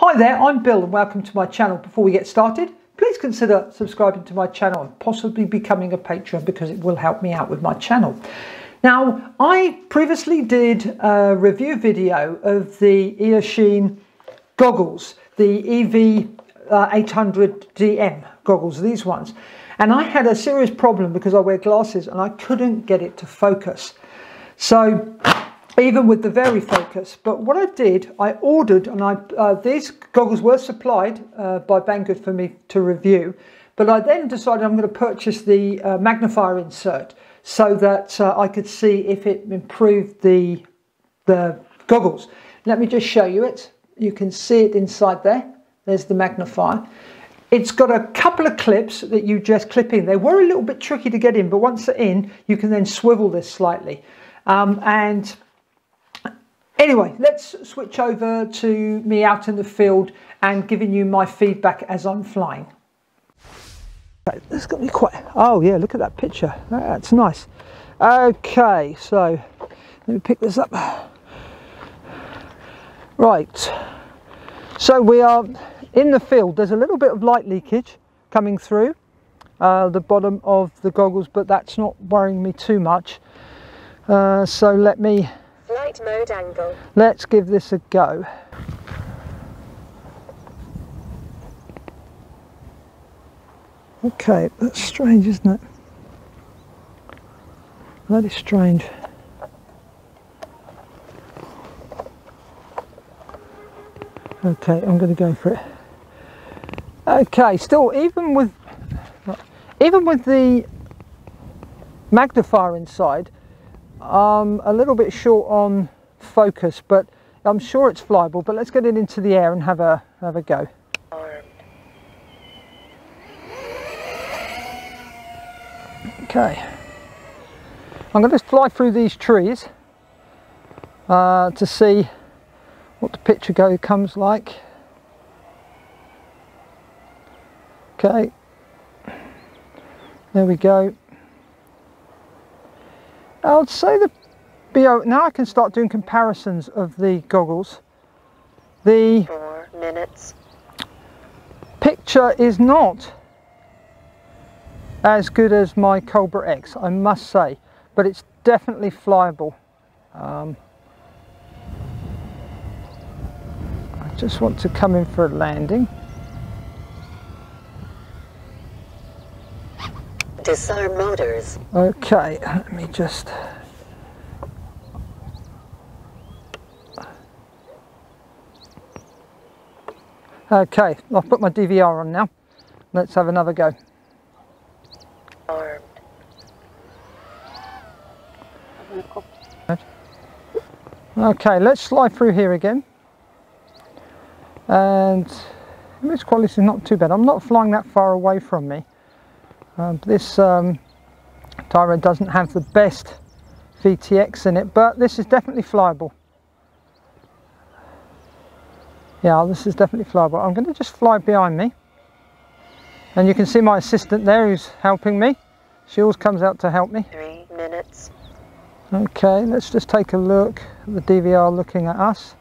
Hi there, I'm Bill and welcome to my channel. Before we get started, please consider subscribing to my channel and possibly becoming a patron because it will help me out with my channel. Now, I previously did a review video of the Eachine goggles, the EV800DM goggles, these ones. And I had a serious problem because I wear glasses and I couldn't get it to focus. So, even with the Verifocus, but what I did, I ordered, and these goggles were supplied by Banggood for me to review, but I then decided I'm going to purchase the magnifier insert so that I could see if it improved the goggles. Let me just show you it. You can see it inside there. There's the magnifier. It's got a couple of clips that you just clip in. They were a little bit tricky to get in, but once they're in, you can then swivel this slightly. Anyway, let's switch over to me out in the field and giving you my feedback as I'm flying. Okay, this got me quite... Oh yeah, look at that picture. That's nice. Okay, so let me pick this up. Right. So we are in the field. There's a little bit of light leakage coming through the bottom of the goggles, but that's not worrying me too much. So let me... Flight mode angle. Let's give this a go. Okay, that's strange, isn't it? That is strange. Okay, I'm going to go for it. Okay, still, even with the magnifier inside, a little bit short on focus, but I'm sure it's flyable. But let's get it into the air and have a go. Okay, I'm going to fly through these trees to see what the picture comes like. Okay, there we go. I would say now I can start doing comparisons of the goggles. The 4 minutes. Picture is not as good as my Cobra X, I must say, but it's definitely flyable. I just want to come in for a landing. Disarm motors. Okay, let me just... Okay, I've put my DVR on now. Let's have another go. Armed. Okay, let's slide through here again. And image quality is not too bad. I'm not flying that far away from me. This Tyro doesn't have the best VTX in it, but this is definitely flyable. Yeah, this is definitely flyable. I'm going to just fly behind me. And you can see my assistant there who's helping me. She always comes out to help me. 3 minutes. Okay, let's just take a look at the DVR looking at us.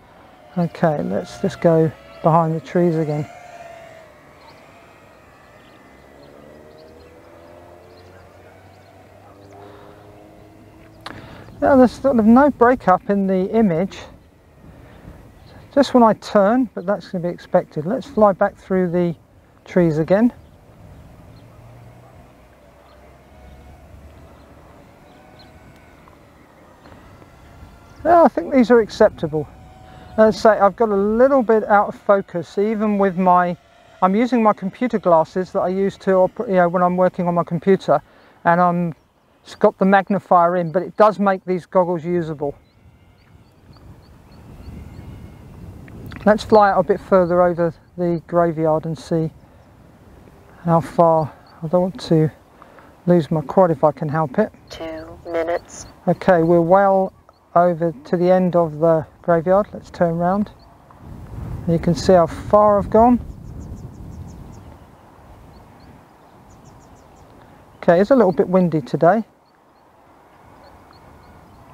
Okay, let's just go behind the trees again. Now there's sort of no breakup in the image, just when I turn, but that's going to be expected. Let's fly back through the trees again. Yeah, I think these are acceptable. As I say, I've got a little bit out of focus, even with I'm using my computer glasses that I use to, when I'm working on my computer, and it's got the magnifier in, but it does make these goggles usable. Let's fly out a bit further over the graveyard and see how far. I don't want to lose my quad if I can help it. 2 minutes. Okay, we're well over to the end of the graveyard. Let's turn around. You can see how far I've gone. Okay, it's a little bit windy today.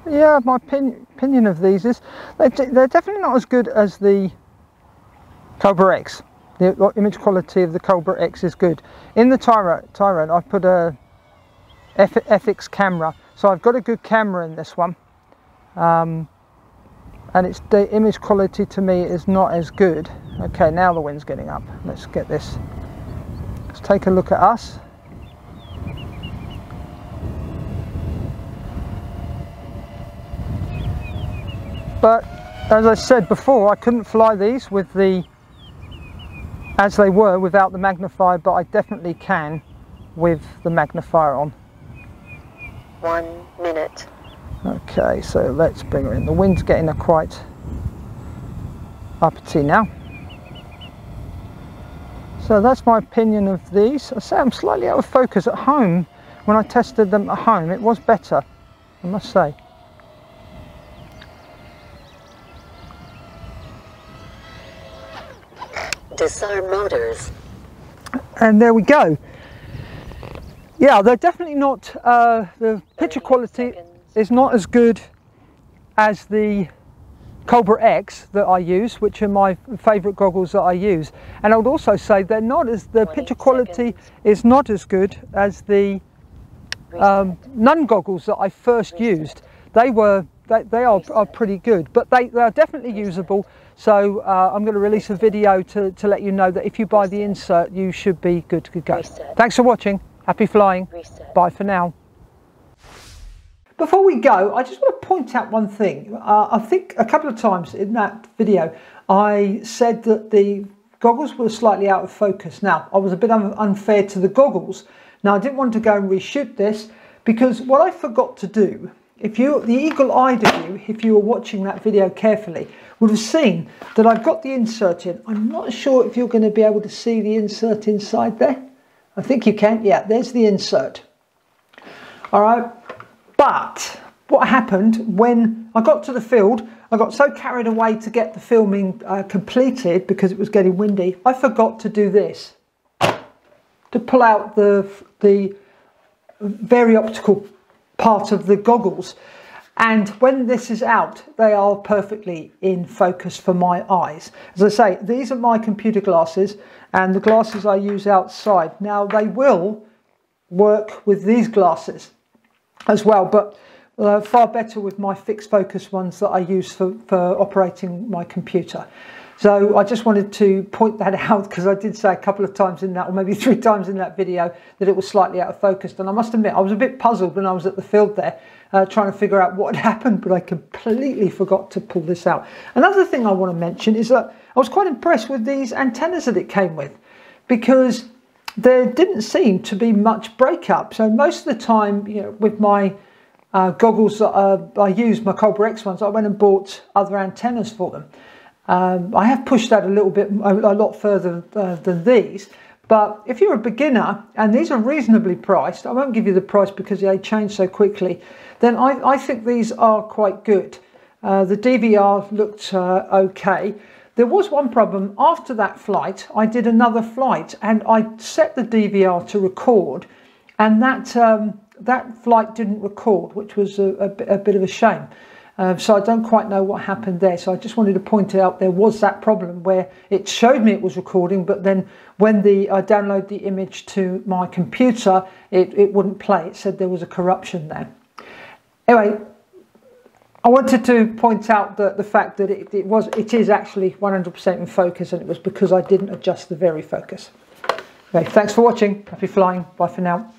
Yeah, my opinion of these is they're definitely not as good as the Cobra X. The image quality of the Cobra X is good. In the Tyrone, I've put a FX camera, so I've got a good camera in this one, and the image quality to me is not as good. Okay, now the wind's getting up. Let's get this. Let's take a look at us. But as I said before, I couldn't fly these with as they were without the magnifier, but I definitely can with the magnifier on. 1 minute. Okay, so let's bring her in. The wind's getting her quite uppity now. So that's my opinion of these. I say I'm slightly out of focus at home. When I tested them at home, it was better, I must say. Disarm motors. And there we go. Yeah, they're definitely not, the picture quality is not as good as the Cobra X that I use, which are my favourite goggles that I use. And I would also say they're not as, the picture quality is not as good as the Nun goggles that I first used. They are pretty good, but they are definitely usable. So I'm going to release a video to let you know that if you buy the insert, you should be good to go. Thanks for watching. Happy flying. Bye for now. Before we go, I just want to point out one thing. I think a couple of times in that video, I said that the goggles were slightly out of focus. Now, I was a bit unfair to the goggles. Now, I didn't want to go and reshoot this because what I forgot to do, the eagle-eyed of you, if you were watching that video carefully, would have seen that I've got the insert in. I'm not sure if you're going to be able to see the insert inside there. I think you can. Yeah, there's the insert. All right. But what happened when I got to the field, I got so carried away to get the filming completed because it was getting windy, I forgot to do this, to pull out the very optical part of the goggles. And when this is out, they are perfectly in focus for my eyes. As I say, these are my computer glasses and the glasses I use outside. Now, they will work with these glasses as well, but far better with my fixed focus ones that I use for operating my computer. So I just wanted to point that out because I did say a couple of times in that, or maybe 3 times in that video, that it was slightly out of focus. And I must admit, I was a bit puzzled when I was at the field there, trying to figure out what had happened, but I completely forgot to pull this out. Another thing I want to mention is that I was quite impressed with these antennas that it came with, because there didn't seem to be much breakup. So most of the time, you know, with my goggles that I use, my Cobra X ones, I went and bought other antennas for them. I have pushed that a lot further than these, but if you're a beginner and these are reasonably priced, I won't give you the price because they change so quickly, then I think these are quite good. The DVR looked okay. There was one problem. After that flight, I did another flight and I set the DVR to record, and that flight didn't record, which was a bit of a shame. So I don't quite know what happened there. So I just wanted to point out there was that problem where it showed me it was recording, but then when I download the image to my computer, it wouldn't play. It said there was a corruption there. Anyway, I wanted to point out the fact that it is actually 100% in focus, and it was because I didn't adjust the very focus. Okay, thanks for watching. Happy flying. Bye for now.